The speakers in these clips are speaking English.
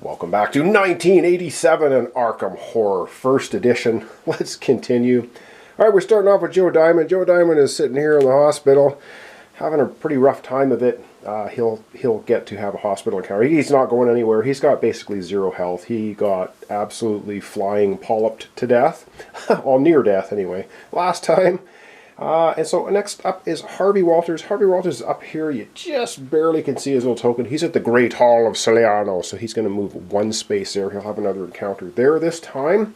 Welcome back to 1987 and Arkham Horror, first edition. Let's continue. Alright, we're starting off with Joe Diamond. Joe Diamond is sitting here in the hospital, having a pretty rough time of it. He'll get to have a hospital encounter. He's not going anywhere. He's got basically zero health. He got absolutely flying polyped to death. Well, near death anyway. Last time. And so next up is Harvey Walters. Harvey Walters is up here. You just barely can see his little token. He's at the Great Hall of Celiano, so he's going to move one space there. He'll have another encounter there this time.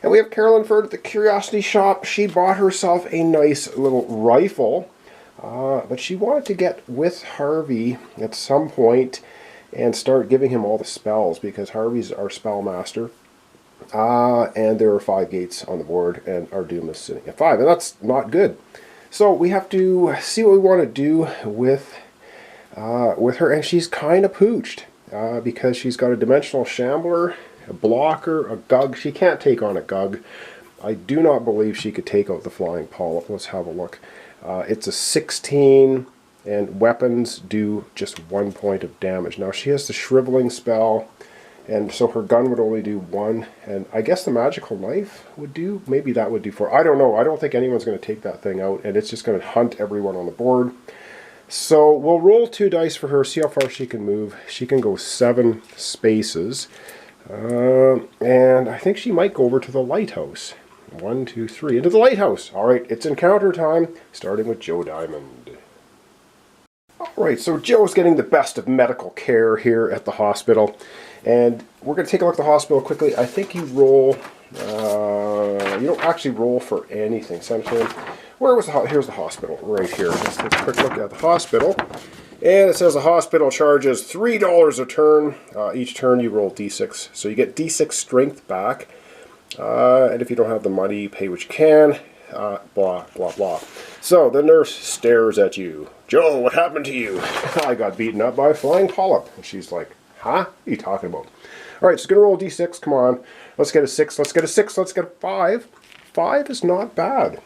And we have Carolyn Ferd at the Curiosity Shop. She bought herself a nice little rifle, but she wanted to get with Harvey at some point and start giving him all the spells, because Harvey's our spell master. And there are 5 gates on the board, and our doom is sitting at 5, and that's not good. So we have to see what we want to do with her, and she's kind of pooched because she's got a dimensional shambler, a blocker, a gug. She can't take on a gug. I do not believe she could take out the flying polyp. Let's have a look. It's a 16, and weapons do just 1 point of damage. Now she has the shriveling spell, and so her gun would only do 1, and I guess the magical knife would do, maybe that would do 4. I don't know. I don't think anyone's going to take that thing out, and it's just going to hunt everyone on the board. So we'll roll 2 dice for her, see how far she can move. She can go 7 spaces, and I think she might go over to the lighthouse. 1, 2, 3, into the lighthouse. Alright, it's encounter time, starting with Joe Diamond. Alright, so Joe's getting the best of medical care here at the hospital. And we're going to take a look at the hospital quickly. I think you roll, you don't actually roll for anything. Essentially, where was the, here's the hospital, right here. Let's take a quick look at the hospital. And it says the hospital charges $3 a turn. Each turn you roll D6. So you get D6 strength back. And if you don't have the money, pay what you can. Blah, blah, blah. So the nurse stares at you. Joe, what happened to you? I got beaten up by a flying polyp. And she's like, huh? What are you talking about? Alright, so gonna roll a d6, come on. Let's get a 6, let's get a 6, let's get a 5. 5 is not bad.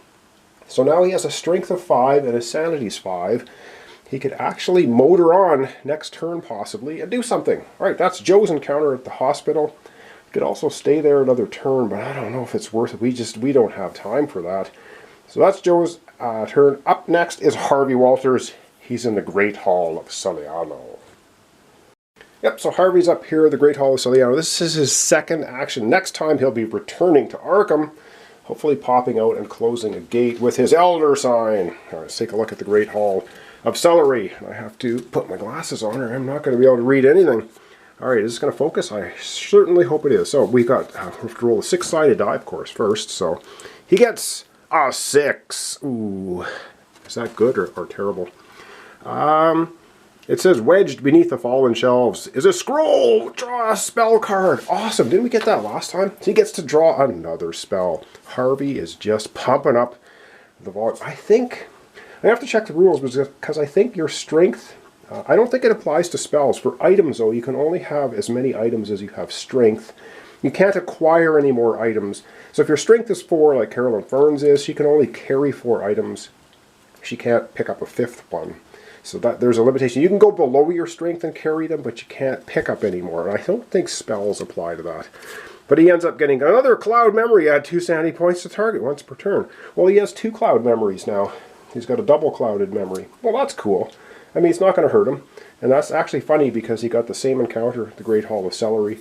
So now he has a strength of 5 and a sanity's 5. He could actually motor on next turn possibly and do something. Alright, that's Joe's encounter at the hospital. He could also stay there another turn, but I don't know if it's worth it. We don't have time for that. So that's Joe's turn. Up next is Harvey Walters. He's in the Great Hall of Celiano. Yep, so Harvey's up here at the Great Hall of Celiano. This is his second action. Next time he'll be returning to Arkham, hopefully popping out and closing a gate with his Elder sign. All right, let's take a look at the Great Hall of Celery. I have to put my glasses on or I'm not going to be able to read anything. All right, is this going to focus? I certainly hope it is. So we have to roll a 6-sided die, of course, first. So he gets a 6. Ooh, is that good or terrible? It says, wedged beneath the fallen shelves is a scroll. Draw a spell card. Awesome. Didn't we get that last time? So he gets to draw another spell. Harvey is just pumping up the volume. I think, I have to check the rules because I think your strength, I don't think it applies to spells. For items, though, you can only have as many items as you have strength. You can't acquire any more items. So if your strength is 4, like Carolyn Fern's is, she can only carry 4 items. She can't pick up a 5th one. So that there's a limitation. You can go below your strength and carry them, but you can't pick up anymore. And I don't think spells apply to that. But he ends up getting another cloud memory. Add 2 sanity points to target once per turn. Well, he has 2 cloud memories now. He's got a double clouded memory. Well, that's cool. I mean, it's not going to hurt him. And that's actually funny because he got the same encounter at the Great Hall of Celery,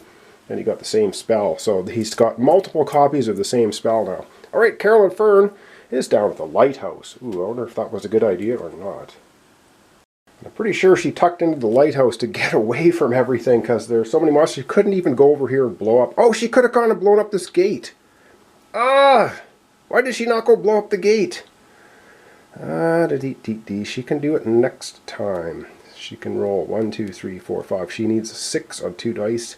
and he got the same spell. So he's got multiple copies of the same spell now. All right, Carolyn Fern is down at the lighthouse. Ooh, I wonder if that was a good idea or not. I'm pretty sure she tucked into the lighthouse to get away from everything because there's so many monsters. She couldn't even go over here and blow up. Oh, she could have gone and blown up this gate. Ah! Why did she not go blow up the gate? She can do it next time. She can roll 1, 2, 3, 4, 5. She needs a 6 on 2 dice.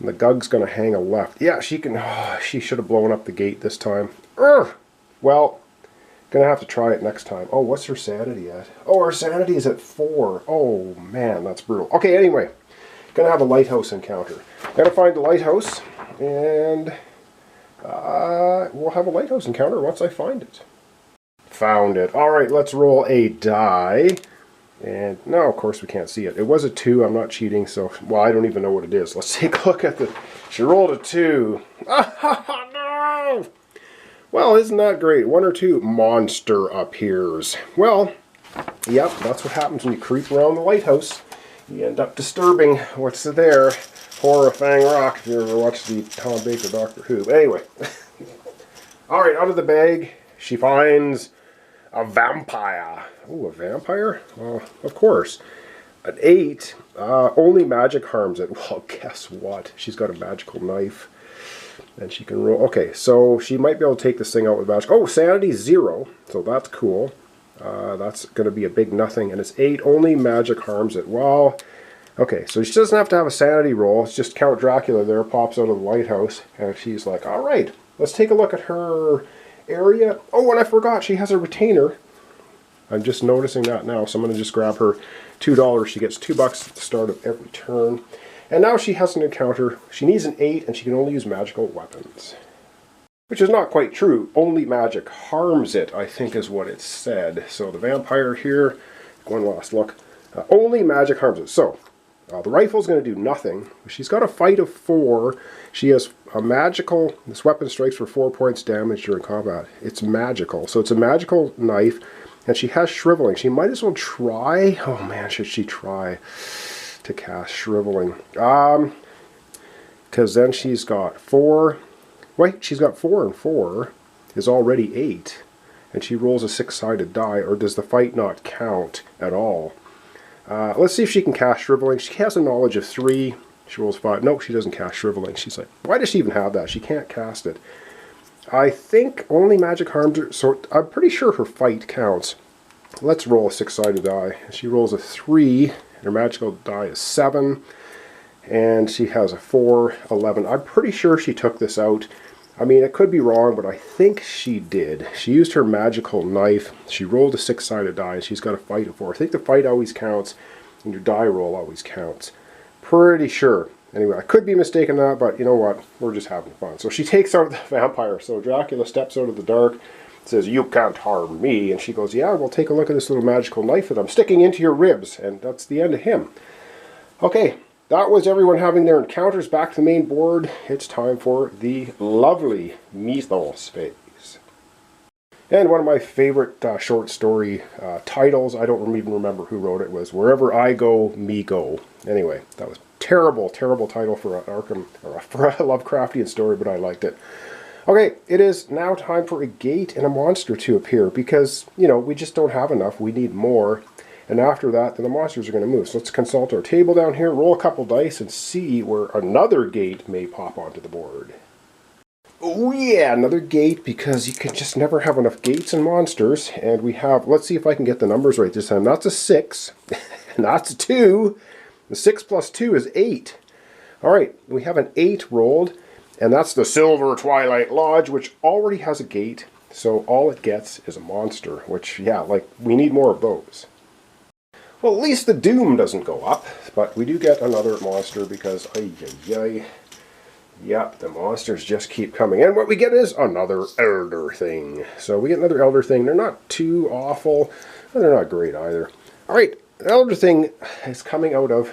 And the gug's going to hang a left. Yeah, she can. Oh, she should have blown up the gate this time. Well, gonna have to try it next time. Oh, what's her sanity at? Oh, her sanity is at 4. Oh man, that's brutal. Okay, anyway, gonna have a lighthouse encounter. Gotta find the lighthouse, and we'll have a lighthouse encounter once I find it. Found it. All right, let's roll a die. And no, of course we can't see it. It was a 2. I'm not cheating, so, well, I don't even know what it is. Let's take a look at the, she rolled a 2. No! Well, isn't that great? 1 or 2, monster appears. Well, yep, that's what happens when you creep around the lighthouse. You end up disturbing what's there. Horror of Fang Rock, if you ever watched the Tom Baker Doctor Who. But anyway. Alright, out of the bag, she finds a vampire. Oh, a vampire? Well, of course. An 8, only magic harms it. Well, guess what? She's got a magical knife. And she can roll. Okay, so she might be able to take this thing out with magic. Oh, sanity 0. So that's cool. That's going to be a big nothing. And it's 8, only magic harms it. Well, okay, so she doesn't have to have a sanity roll. It's just Count Dracula there pops out of the lighthouse. And she's like, all right, let's take a look at her area. Oh, and I forgot, she has a retainer. I'm just noticing that now, so I'm going to just grab her $2. She gets $2 at the start of every turn. And now she has an encounter. She needs an 8, and she can only use magical weapons. Which is not quite true. Only magic harms it, I think is what it said. So the vampire here, one last look. Only magic harms it. So, the rifle's going to do nothing. She's got a fight of 4. She has a magical, this weapon strikes for 4 points damage during combat. It's magical. So it's a magical knife. And she has shriveling. She might as well try. Oh man, should she try to cast shriveling? Because then she's got 4. Wait, she's got 4 and 4 is already 8. And she rolls a 6-sided die. Or does the fight not count at all? Let's see if she can cast shriveling. She has a knowledge of 3. She rolls 5. No, she doesn't cast shriveling. She's like, why does she even have that? She can't cast it. I think only magic harms her, so I'm pretty sure her fight counts. Let's roll a 6-sided die. She rolls a 3, and her magical die is 7, and she has a 4, 11. I'm pretty sure she took this out. I mean, it could be wrong, but I think she did. She used her magical knife. She rolled a 6-sided die, and she's got a fight of 4. I think the fight always counts, and your die roll always counts. Pretty sure. Anyway, I could be mistaken on that, but you know what? We're just having fun. So she takes out the vampire. So Dracula steps out of the dark, says, you can't harm me. And she goes, yeah, well, take a look at this little magical knife that I'm sticking into your ribs. And that's the end of him. Okay, that was everyone having their encounters. Back to the main board. It's time for the lovely Mythos phase. And one of my favorite short story titles, I don't even remember who wrote it, was Wherever I Go, Me Go. Anyway, that was terrible, terrible title for an Arkham, or for a Lovecraftian story, but I liked it. Okay, it is now time for a gate and a monster to appear, because, you know, we just don't have enough. We need more. And after that, then the monsters are going to move. So let's consult our table down here, roll a couple dice, and see where another gate may pop onto the board. Oh yeah, another gate, because you can just never have enough gates and monsters. And we have, let's see if I can get the numbers right this time. That's a 6, and that's a 2. The 6 plus 2 is 8. Alright, we have an 8 rolled, and that's the Silver Twilight Lodge, which already has a gate, so all it gets is a monster, which, yeah, like, we need more of those. Well, at least the doom doesn't go up, but we do get another monster because, yep, the monsters just keep coming in. What we get is another Elder Thing. So we get another Elder Thing. They're not too awful, but they're not great either. Alright. The Elder Thing is coming out of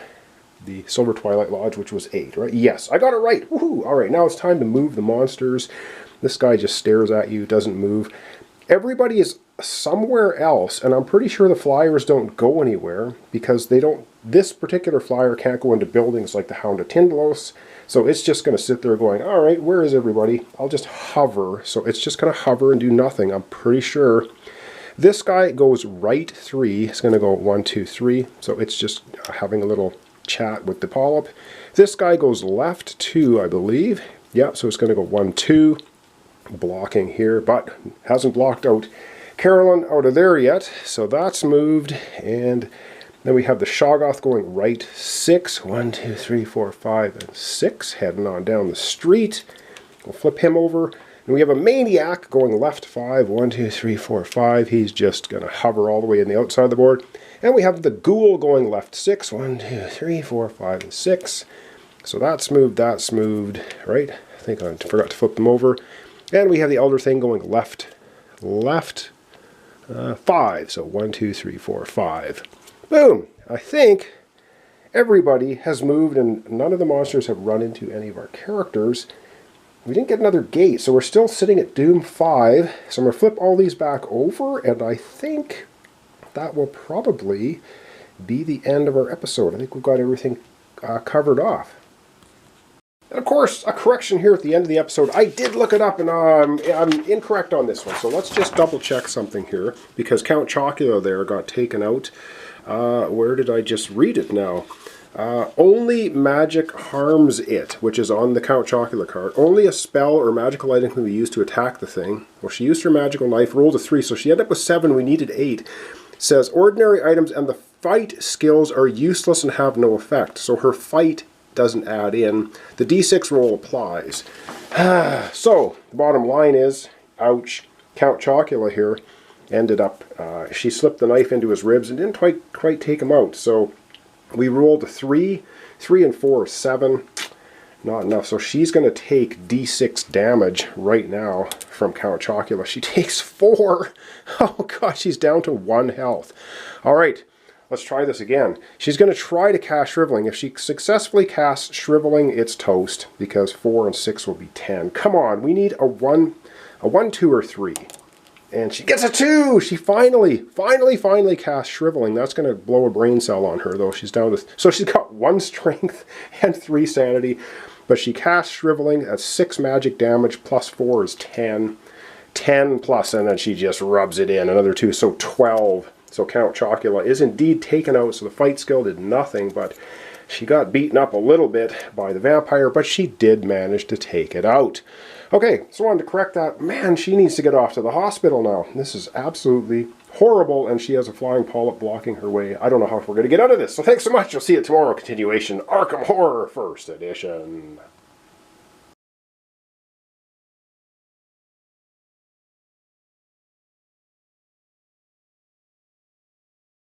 the Silver Twilight Lodge, which was 8, right? Yes, I got it right. Woohoo! Alright, now it's time to move the monsters. This guy just stares at you, doesn't move. Everybody is somewhere else, and I'm pretty sure the flyers don't go anywhere, because they don't, this particular flyer can't go into buildings like the Hound of Tyndalos, so it's just going to sit there going, alright, where is everybody? I'll just hover, so it's just going to hover and do nothing, I'm pretty sure. This guy goes right 3. It's going to go 1, 2, 3. So it's just having a little chat with the polyp. This guy goes left 2, I believe. Yeah, so it's going to go 1, 2. Blocking here, but hasn't blocked out Carolyn out of there yet. So that's moved. And then we have the Shoggoth going right 6. 1, 2, 3, 4, 5, and 6. Heading on down the street. We'll flip him over. And we have a Maniac going left 5, 1, 2, 3, 4, 5. He's just going to hover all the way in the outside of the board. And we have the Ghoul going left 6, 1, 2, 3, 4, 5, and 6. So that's moved, right? I think I forgot to flip them over. And we have the Elder Thing going left 5. So 1, 2, 3, 4, 5. Boom! I think everybody has moved and none of the monsters have run into any of our characters. We didn't get another gate, so we're still sitting at Doom 5. So I'm going to flip all these back over, and I think that will probably be the end of our episode. I think we've got everything covered off. And of course, a correction here at the end of the episode. I did look it up, and I'm incorrect on this one. So let's just double check something here, because Count Chocula there got taken out. Where did I just read it now? Only magic harms it, which is on the Count Chocula card. Only a spell or magical item can be used to attack the thing. Well, she used her magical knife, rolled a 3, so she ended up with 7. We needed 8. It says ordinary items and the fight skills are useless and have no effect. So her fight doesn't add in. The d6 roll applies. So, the bottom line is, ouch, Count Chocula here ended up, she slipped the knife into his ribs and didn't quite take him out. So, we rolled a 3. 3 and 4 is 7. Not enough. So she's going to take d6 damage right now from Count Chocula. She takes 4. Oh god, she's down to 1 health. Alright, let's try this again. She's going to try to cast Shriveling. If she successfully casts Shriveling, it's toast, because 4 and 6 will be 10. Come on, we need a 1, 2, or 3. And she gets a 2! She finally casts Shriveling. That's going to blow a brain cell on her, though. She's down to... So she's got 1 strength and 3 sanity. But she casts Shriveling at 6 magic damage, plus 4 is 10. 10 plus, and then she just rubs it in. Another 2, so 12. So Count Chocula is indeed taken out, so the fight skill did nothing, but she got beaten up a little bit by the vampire, but she did manage to take it out. Okay, so I wanted to correct that. Man, she needs to get off to the hospital now. This is absolutely horrible, and she has a flying polyp blocking her way. I don't know how we're going to get out of this. So thanks so much. I'll see you tomorrow. Continuation Arkham Horror 1st Edition.